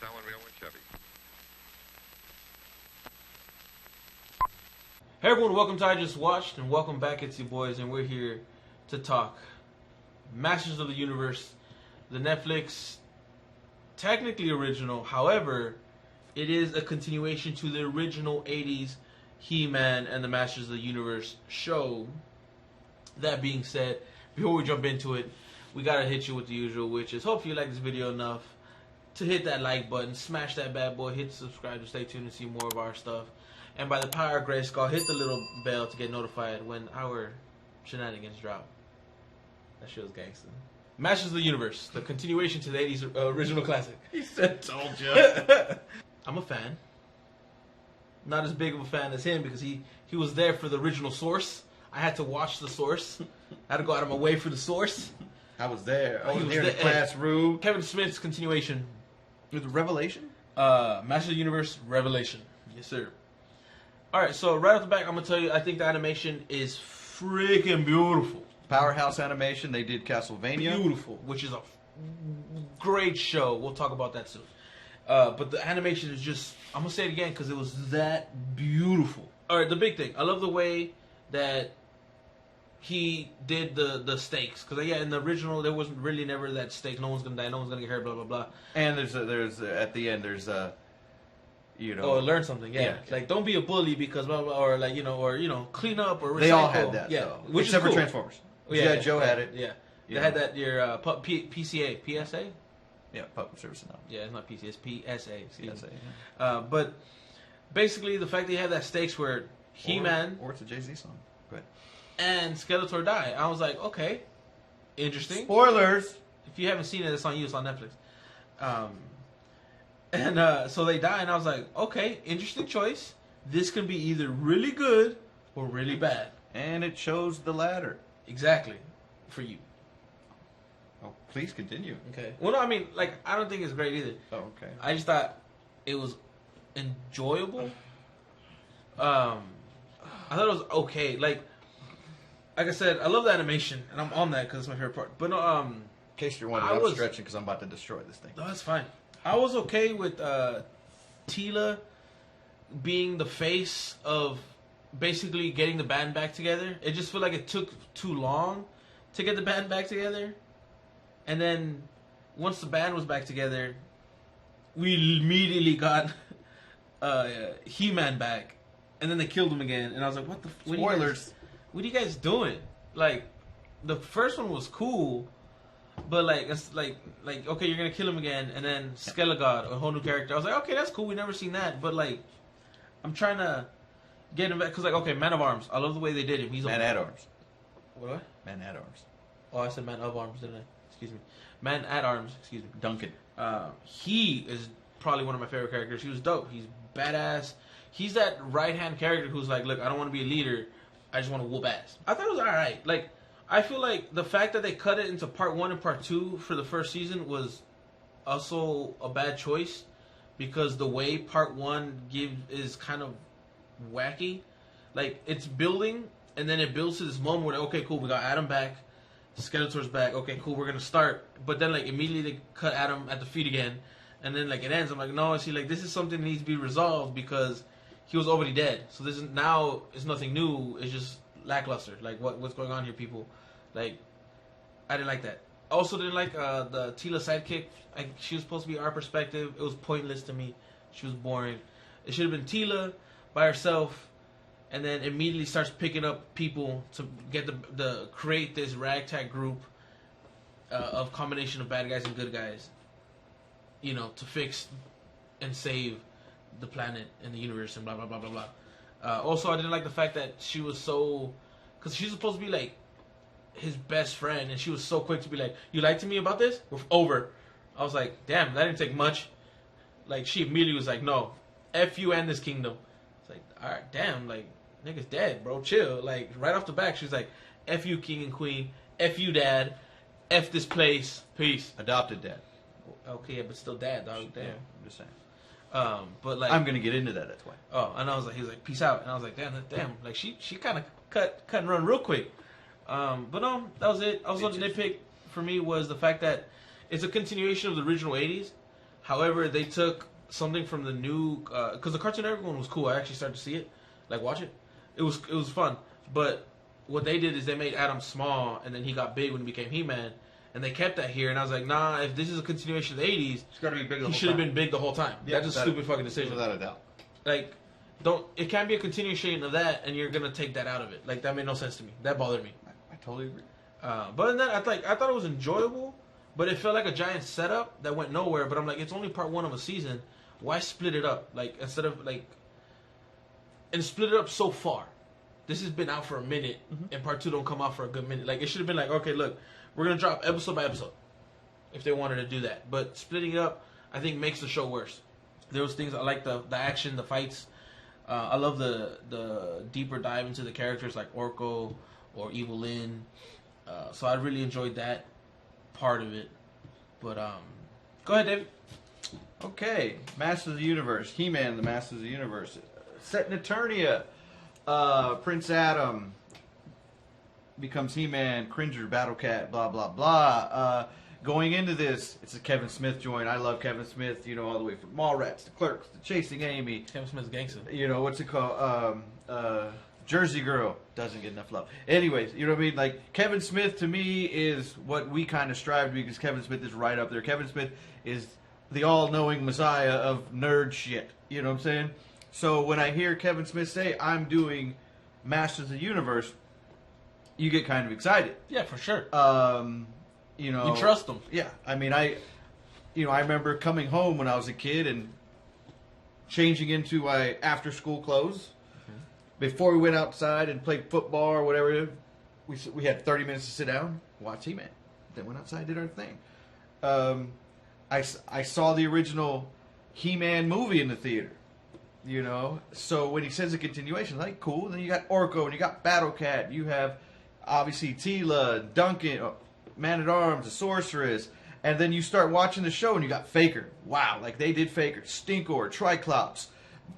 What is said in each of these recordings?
selling real one Chevy. Hey everyone, welcome to I Just Watched, and welcome back. It's your boys, and we're here to talk Masters of the Universe, the Netflix, technically original. However, it is a continuation to the original 80s He-Man and the Masters of the Universe show. That being said, before we jump into it, we gotta hit you with the usual, which is hopefully you like this video enough to hit that like button, smash that bad boy, hit subscribe to stay tuned to see more of our stuff. And by the power of Grayskull, hit the little bell to get notified when our shenanigans drop. That show's gangster. Masters of the Universe, the continuation to the 80s original classic. He said, told you. I'm a fan. Not as big of a fan as him because he was there for the original source. I had to watch the source. I had to go out of my way for the source. I was there. I was there in the there. classroom. Kevin Smith's continuation. With Revelation? Masters of the Universe, Revelation. Yes, sir. Alright, so right off the bat, I'm going to tell you, I think the animation is freaking beautiful. Powerhouse Animation, they did Castlevania. Beautiful, which is a great show. We'll talk about that soon. But the animation is just, I'm going to say it again because it was that beautiful. Alright, the big thing. I love the way that he did the stakes. Because, yeah, in the original, there wasn't really never that stake. No one's going to die, no one's going to get hurt, blah, blah, blah. And there's at the end, there's you know. Oh, learn something, yeah. Like, don't be a bully because blah, blah, or like, clean up or recycle. They all had that, yeah. though. Which Except is cool. for Transformers. Oh, yeah, Joe had it. Yeah. They Yeah. had that, your PCA, PSA? Yeah, Public Service Announcement. Yeah, it's not PCA, it's PSA. PSA, But basically, the fact that he had that stakes where He-Man Or it's a Jay-Z song. Go ahead. and Skeletor die, I was like, okay, interesting. Spoilers! If you haven't seen it, it's on you. It's on Netflix. So they die, and I was like, okay, interesting choice. This can be either really good or really bad. And it shows the latter. Exactly. For you. Oh, please continue. Okay. Well, no, I mean, like, I don't think it's great either. Oh, okay. I just thought it was enjoyable. I thought it was okay. Like I said, I love the animation, and I'm on that because it's my favorite part. But no, In case you're wondering, I'm stretching because I'm about to destroy this thing. No, that's fine. I was okay with Teela being the face of basically getting the band back together. It just felt like it took too long to get the band back together. And then once the band was back together, we immediately got He-Man back. And then they killed him again. And I was like, what the... Spoilers. What are you guys doing? Like, the first one was cool, but like, it's like okay, you're gonna kill him again, and then Skeletor, a whole new character. I was like, okay, that's cool. We never seen that, but like, I'm trying to get him back because like, okay, Man of Arms. I love the way they did him. He's Man at Arms. What? Man at Arms. Oh, I said Man of Arms, didn't I? Excuse me. Man at Arms. Excuse me. Duncan. He is probably one of my favorite characters. He was dope. He's badass. He's that right hand character who's like, look, I don't want to be a leader. I just want to whoop ass. I thought it was alright. Like, I feel like the fact that they cut it into part 1 and part 2 for the first season was also a bad choice because the way part 1 is kind of wacky. Like, it's building and then it builds to this moment where, okay, cool, we got Adam back, Skeletor's back, okay, cool, we're gonna start. But then, like, immediately they cut Adam at the feet again, and then, like, it ends. I'm like, no, see, like, this is something that needs to be resolved because he was already dead. So this is now it's nothing new. It's just lackluster. Like what's going on here, people? Like I didn't like that. Also didn't like the Teela sidekick. She was supposed to be our perspective. It was pointless to me. She was boring. It should have been Teela by herself, and then immediately starts picking up people to get the create this ragtag group of combination of bad guys and good guys. You know, to fix and save the planet and the universe and blah blah blah blah blah. Also, I didn't like the fact that she was so, because she's supposed to be like his best friend, and she was so quick to be like, "You lied to me about this? We're over." I was like, "Damn, that didn't take much." Like she immediately was like, "No, f you and this kingdom." It's like, all right, damn, like nigga's dead, bro. Chill. Like right off the back, she's like, "F you, king and queen. F you, dad. F this place. Peace." Adopted dad. Okay, but still dad, dog. Damn. Yeah, I'm just saying. But like I'm gonna get into that. That's why. Oh, and I was like, he was like, peace out, and I was like, damn, like she kind of cut and run real quick. But no, that was it. Also, the nitpick for me was the fact that it's a continuation of the original '80s, However, they took something from the new because the Cartoon Network one was cool. I actually started to see it, like watch it. It was fun. But what they did is they made Adam small, and then he got big when he became He-Man, and they kept that here. And I was like, nah, if this is a continuation of the '80s, It's got to be big. he should have been big the whole time. Yeah, That's a stupid fucking decision. Without a doubt. Like, don't. It can't be a continuation of that, and you're gonna take that out of it. Like that made no sense to me. That bothered me. I totally agree. But in that, I thought it was enjoyable, but it felt like a giant setup that went nowhere. But I'm like, it's only part one of a season. Why split it up? Like instead of like, and split it up so far. This has been out for a minute, and part two don't come out for a good minute. Like it should have been like, okay, look, we're gonna drop episode by episode, if they wanted to do that. But splitting it up, I think makes the show worse. There was things I like the action, the fights. I love the deeper dive into the characters like Orko or Evil Lyn. So I really enjoyed that part of it. But go ahead, David. Okay, Masters of the Universe, He-Man, the Masters of the Universe, set in Eternia. Prince Adam becomes He-Man, Cringer, Battle Cat, blah blah blah. Going into this, it's a Kevin Smith joint. I love Kevin Smith, you know, all the way from Mallrats, The Clerks, The Chasing Amy. Kevin Smith's gangster. You know, what's it called? Jersey Girl doesn't get enough love. Anyways, you know what I mean? Like, Kevin Smith to me is what we kind of strive to be, because Kevin Smith is right up there. Kevin Smith is the all-knowing messiah of nerd shit. You know what I'm saying? So when I hear Kevin Smith say, I'm doing Masters of the Universe, you get kind of excited. Yeah, for sure. You know, you trust him. Yeah, I mean, I remember coming home when I was a kid and changing into my after-school clothes. Before we went outside and played football or whatever, we had 30 minutes to sit down, watch He-Man. Then went outside, did our thing. I saw the original He-Man movie in the theater. You know, so when he says a continuation, like, cool. Then you got Orko and you got Battle Cat. You have obviously Tila, Duncan, Man-at-Arms, the Sorceress. And then you start watching the show and you got Faker. Wow, like they did Faker. Stinkor, Triclops,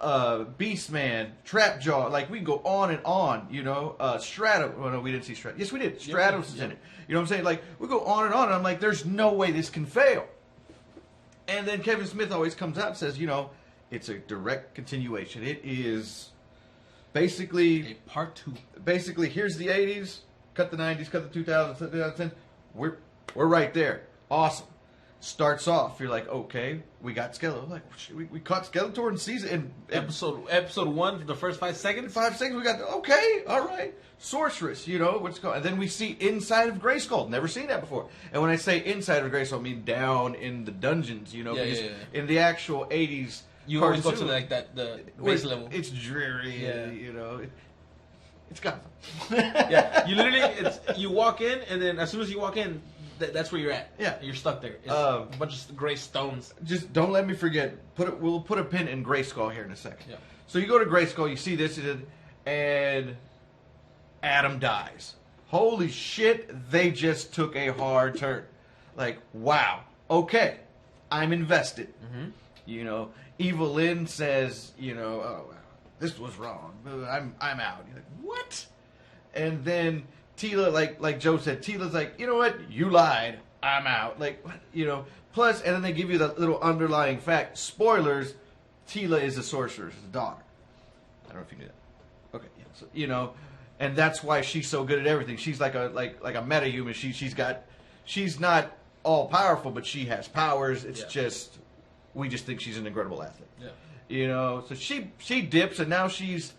Beastman, Trapjaw. Like we go on and on, you know. Stratos. Oh, no, we didn't see Stratos. Yes, we did. Stratos is in it. You know what I'm saying? Like we go on and on. And I'm like, there's no way this can fail. And then Kevin Smith always comes out and says, you know, it's a direct continuation. It is basically A part two. Basically, here's the 80s, cut the 90s, cut the 2000s, 2010. We're right there. Awesome. Starts off, you're like, okay, we got Skeletor. Like, we caught Skeletor in season Episode 1 for the first 5 seconds. 5 seconds. We got okay, all right. Sorceress, you know what's called, and then we see inside of Grayskull. Never seen that before. And when I say inside of Grayskull, I mean down in the dungeons. You know, because in the actual 80s. You always go to like the base level. It's dreary, Yeah. You know. It's Gotham. Yeah, you literally you walk in, and then as soon as you walk in, that's where you're at. Yeah, you're stuck there. It's a bunch of gray stones. Just don't let me forget. We'll put a pin in Grayskull here in a second. Yeah. So you go to Grayskull, you see this, and Adam dies. Holy shit! They just took a hard turn. Like, wow. Okay, I'm invested. Mm-hmm. You know. Evil Lyn says, you know, oh, this was wrong. I'm out. You're like, what? And then Tila, like Joe said, Tila's like, you know what? You lied. I'm out. Like, what? You know. Plus, and then they give you that little underlying fact. Spoilers: Tila is a sorceress, a daughter. I don't know if you knew that. Okay, yeah. So, you know, and that's why she's so good at everything. She's like a metahuman. She's not all powerful, but she has powers. It's just. We just think she's an incredible athlete. Yeah. You know, so she dips, and now she's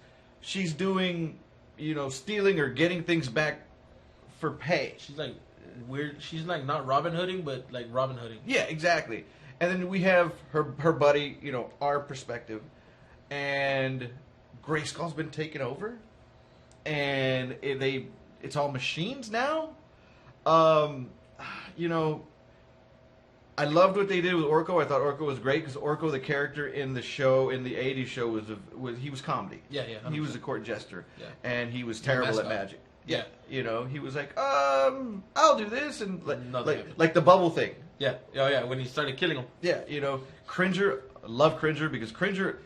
doing, you know, stealing or getting things back for pay. She's like weird. She's like not Robin Hooding, but like Robin Hooding. Yeah, exactly. And then we have her buddy, you know, our perspective, and Grayskull's been taken over, and it's all machines now. You know. I loved what they did with Orko. I thought Orko was great because Orko, the character in the show, in the '80s show, was comedy. Yeah. 100%. He was a court jester, and he was The terrible at mascot. magic. Yeah, you know, he was like, I'll do this, and Nothing like the bubble thing. Yeah, oh yeah, when he started killing him. Yeah, you know, Cringer, I love Cringer because Cringer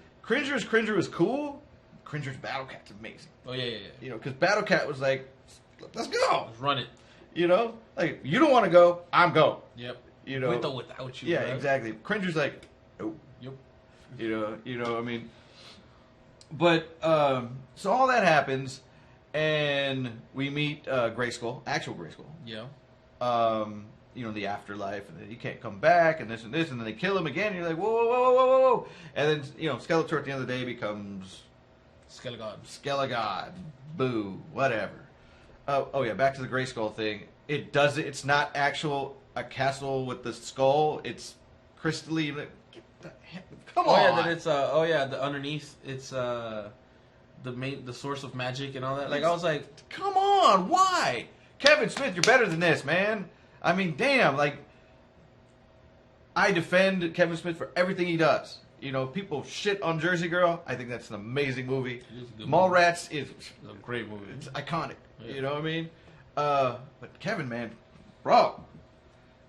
was cool. Cringer's Battle Cat's amazing. Oh yeah. You know, because Battle Cat was like, let's go, let's run it. You know, like you don't want to go, I'm going. Yep. You know, with or without you. Yeah, bro. exactly. Cringer's like, nope. Yep. You know. I mean, but so all that happens, and we meet Grayskull, actual Grayskull. Yeah. You know, the afterlife, and then he can't come back, and this, and then they kill him again. And you're like, whoa, whoa, whoa, whoa, whoa, whoa, and then you know, Skeletor at the end of the day becomes Skeletor. Skelegod. Boo, whatever. Oh yeah, back to the Grayskull thing. It does it. It's not actual a castle with the skull. It's crystalline. Get the come Oh on. yeah, then it's the underneath it's the source of magic and all that. Like I was like, Come on, why? Kevin Smith, you're better than this, man. I mean, damn, like, I defend Kevin Smith for everything he does. You know, people shit on Jersey Girl. I think that's an amazing movie. It is a good Mallrats is it's a great movie. it's iconic. Yeah. You know what I mean? But Kevin, man, bro,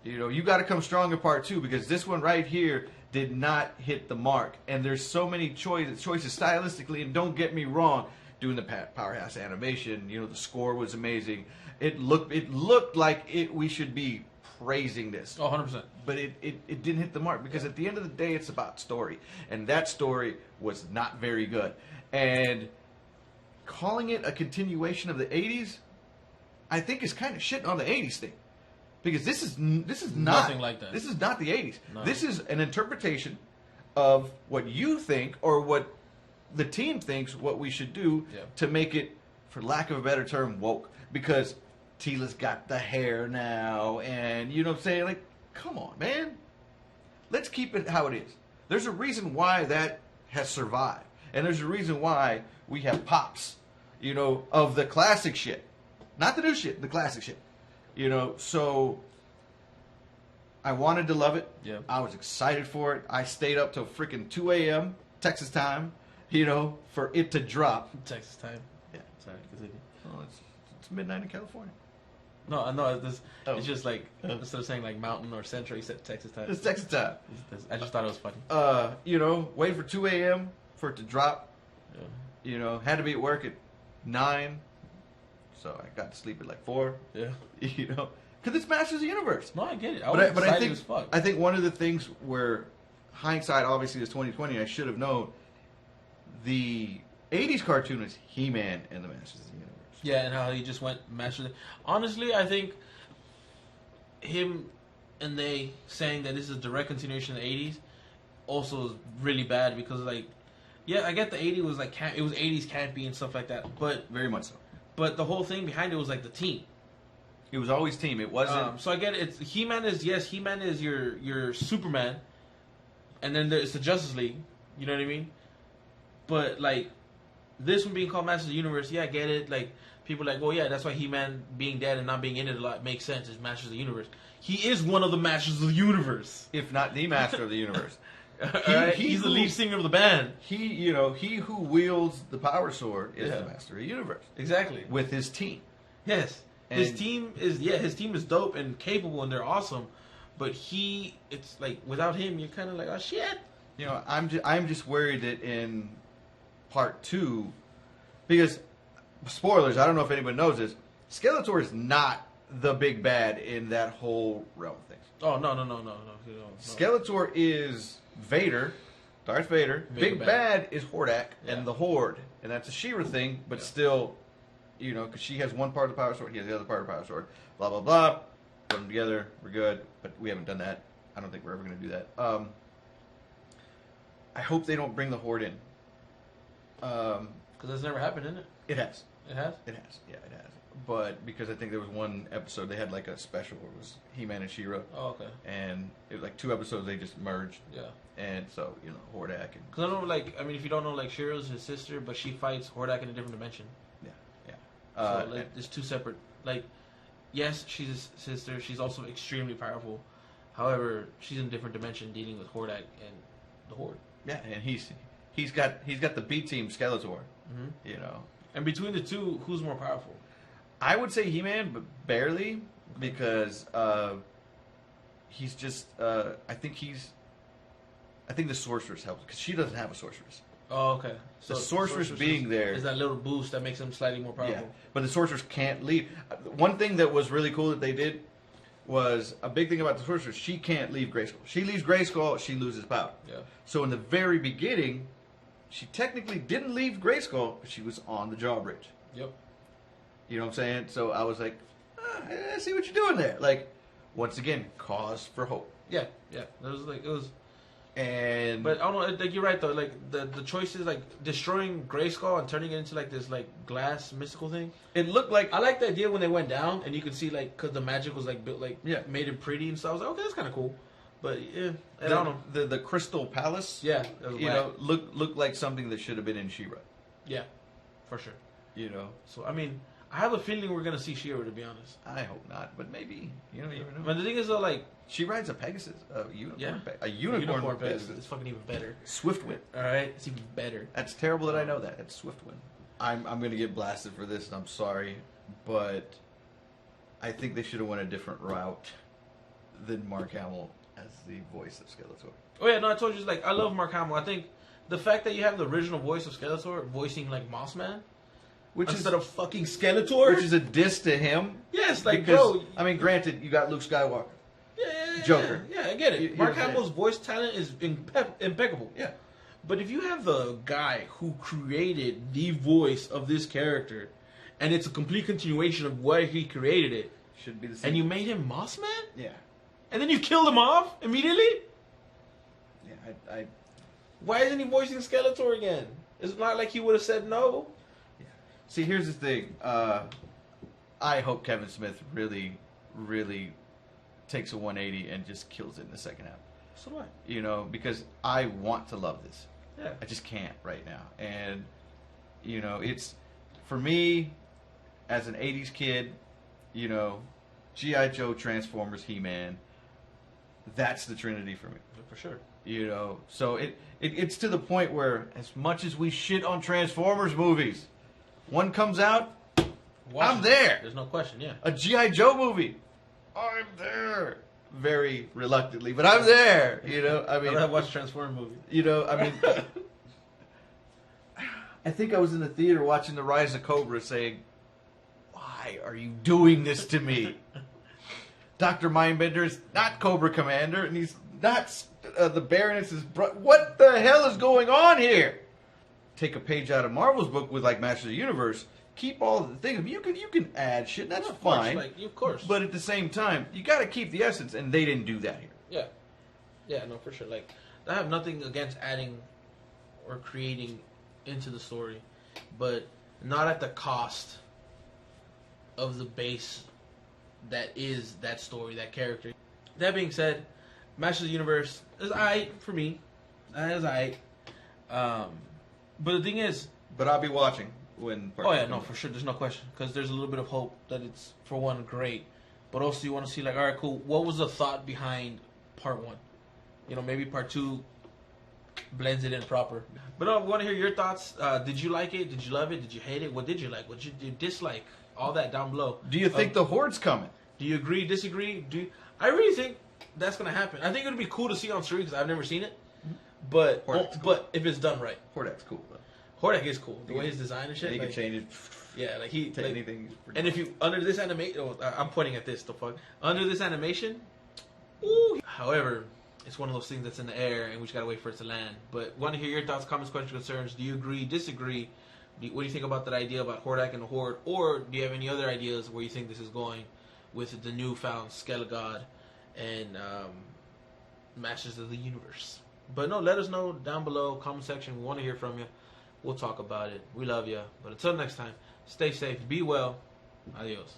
you know, you got to come strong in part 2 because this one right here did not hit the mark. And there's so many choices stylistically, and don't get me wrong, doing the Powerhouse animation, you know, the score was amazing. It looked like we should be praising this. Oh, 100%. But it didn't hit the mark because at the end of the day, it's about story. And that story was not very good. And calling it a continuation of the 80s, I think is kind of shitting on the 80s thing. Because this is not Nothing like that. This is not the 80s. No. This is an interpretation of what you think or what the team thinks what we should do to make it, for lack of a better term, woke. Because Tila's got the hair now, and you know what I'm saying? Like, come on, man. Let's keep it how it is. There's a reason why that has survived. And there's a reason why we have pops, you know, of the classic shit. Not the new shit, the classic shit. You know, so I wanted to love it. Yeah. I was excited for it. I stayed up till freaking 2 a.m. Texas time, you know, for it to drop. Texas time. Yeah. Sorry, continue. Oh, it's midnight in California. No, I know this. Oh. It's just like instead of saying like mountain or central, you said Texas time. It's Texas time. I just thought it was funny. You know, wait for 2 a.m. for it to drop. Yeah. You know, had to be at work at 9. So I got to sleep at like 4. Yeah. You know, because it's Masters of the Universe. No, I get it. But I I think think as fuck. I think one of the things where hindsight obviously is 2020, I should have known the 80s cartoon is He-Man and the Masters of the Universe. Yeah, and how he just went master. Honestly, I think him and they saying that this is a direct continuation of the 80s also is really bad because, like, yeah, I get the 80s was like it was 80s campy and stuff like that, but Very much so. But the whole thing behind it was like the team. It was always team. It wasn't. So I get it. It's He-Man is He-Man is your Superman, and then there's the Justice League. You know what I mean? But like this one being called Masters of the Universe, yeah, I get it. Like people are like, well, yeah, that's why He-Man being dead and not being in it a lot makes sense. It's Masters of the Universe. He is one of the Masters of the Universe, if not the Master of the Universe. He's the lead singer of the band. He who wields the power sword is the Master of the Universe. Exactly. With his team. Yes. And his team is dope and capable and they're awesome, but it's like without him you're kind of like, oh shit. You know, I'm just worried that in part 2, because spoilers, I don't know if anybody knows this, Skeletor is not the big bad in that whole realm of things. Oh no. Skeletor is Vader, Darth Vader. Big bad is Hordak and the Horde, and that's a She-Ra thing, but still, you know, because she has one part of the power sword, he has the other part of the power sword. Blah blah blah. Put them together, we're good. But we haven't done that. I don't think we're ever going to do that. I hope they don't bring the Horde in. Because that's never happened, isn't it? It has. It has. It has. Yeah, it has. But because I think there was one episode they had like a special where it was He-Man and She-Ra. Oh, okay. And it was like 2 episodes they just merged. Yeah. And so, you know, Hordak and... Because I know, like, I mean, if you don't know, like, She-Ra's his sister, but she fights Hordak in a different dimension. Yeah, yeah. So, like, it's 2 separate... Like, yes, she's his sister. She's also extremely powerful. However, she's in a different dimension dealing with Hordak and the Horde. Yeah, and he's got the B team Skeletor. Mm-hmm. You know. And between the two, who's more powerful? I would say He-Man, but barely, because he's just... I think the Sorceress helps, because she doesn't have a Sorceress. Oh, okay. So the Sorceress being there... is that little boost that makes him slightly more powerful. Yeah, but the Sorceress can't leave. One thing that was really cool that they did, was a big thing about the sorcerer. She can't leave Grayskull. She leaves Grayskull, she loses power. Yeah. So in the very beginning, she technically didn't leave Grayskull, but she was on the drawbridge. Yep. You know what I'm saying? So I was like, I see what you're doing there. Like, once again, cause for hope. Yeah. It was. And But I don't know. Like you're right though. Like the choices, like destroying Grayskull and turning it into like this like glass mystical thing. it looked like I like the idea when they went down and you could see like because the magic was like built like Yeah. made it pretty and stuff. I was like, okay, that's kind of cool. But yeah, I the, don't know. the Crystal Palace. Yeah, that was You whack. know, looked like something that should have been in She-Ra. Yeah, for sure. You know, So I mean, I have a feeling we're gonna see She-Ra, to be honest. I hope not, but maybe. You don't even know. But the thing is though, like She rides a Pegasus, a unicorn. Yeah. A unicorn with Pegasus, Pegasus. it's fucking even better. Swiftwind. All right, it's even better. That's terrible that I know that. It's Swiftwind. I'm going to get blasted for this, and I'm sorry, but I think they should have went a different route than Mark Hamill as the voice of Skeletor. Oh yeah, no, I told you, like I love Mark Hamill. I think the fact that you have the original voice of Skeletor voicing like Moss Man, Which instead is of fucking Skeletor, which is a diss to him. yes, like Because, bro. I mean, granted, you got Luke Skywalker. Yeah, Joker. Yeah, I get it. You know Mark what I'm saying? Hamill's voice talent is impeccable. Yeah. But if you have the guy who created the voice of this character, and it's a complete continuation of why he created it, Should be the same. and you made him Moss Man, Yeah. and then you killed him off immediately, Yeah, I why isn't he voicing Skeletor again? It's not like he would have said no. See, here's the thing. I hope Kevin Smith really, really takes a 180 and just kills it in the second half. So what? You know, because I want to love this. Yeah. I just can't right now. And, you know, it's, for me, as an 80s kid, you know, G.I. Joe, Transformers, He-Man, that's the Trinity for me. For sure. You know, so it's to the point where as much as we shit on Transformers movies, one comes out, I'm there. There's no question, yeah. A G.I. Joe movie, I'm there. Very reluctantly, but I'm there. You know, I mean, I watched Transformers movie. you know, I mean, I think I was in the theater watching The Rise of Cobra saying, why are you doing this to me? Dr. Mindbender is not Cobra Commander, and he's not the Baroness's brother. What the hell is going on here? Take a page out of Marvel's book with like Masters of the Universe. Keep all the things. You can add shit. That's Of course, fine. like, of course. But at the same time, you got to keep the essence, and they didn't do that here. Yeah. Yeah, no, for sure. Like, I have nothing against adding or creating into the story, but not at the cost of the base that is that story, that character. That being said, Masters of the Universe is aight for me. That is aight. But the thing is, But I'll be watching when. oh yeah, no, for sure, there's no question, because there's a little bit of hope that it's, for one, great, but also you want to see, like, all right, cool, what was the thought behind part one? You know, maybe part two blends it in proper. But I want to hear your thoughts. Did you like it? Did you love it? Did you hate it? What did you like? What did you dislike? All that down below. Do you think the Horde's coming? Do you agree? Disagree? I really think that's gonna happen. I think it would be cool to see on screen because I've never seen it. But Hordak's cool. but if it's done right, Hordak's cool, though. Hordak is cool. The way his design and shit. And he Like, can change it. yeah, like he Take like, anything. and if you under this animation, I'm pointing at this. The fuck under this animation. Ooh. However, it's one of those things that's in the air, and we just gotta wait for it to land. But want to hear your thoughts, comments, questions, concerns. Do you agree? Disagree? What do you think about that idea about Hordak and the Horde? Or do you have any other ideas where you think this is going with the newfound Skelegod and Masters of the Universe? But no, let us know down below, comment section. We want to hear from you. We'll talk about it. We love you. But until next time, stay safe, be well. Adios.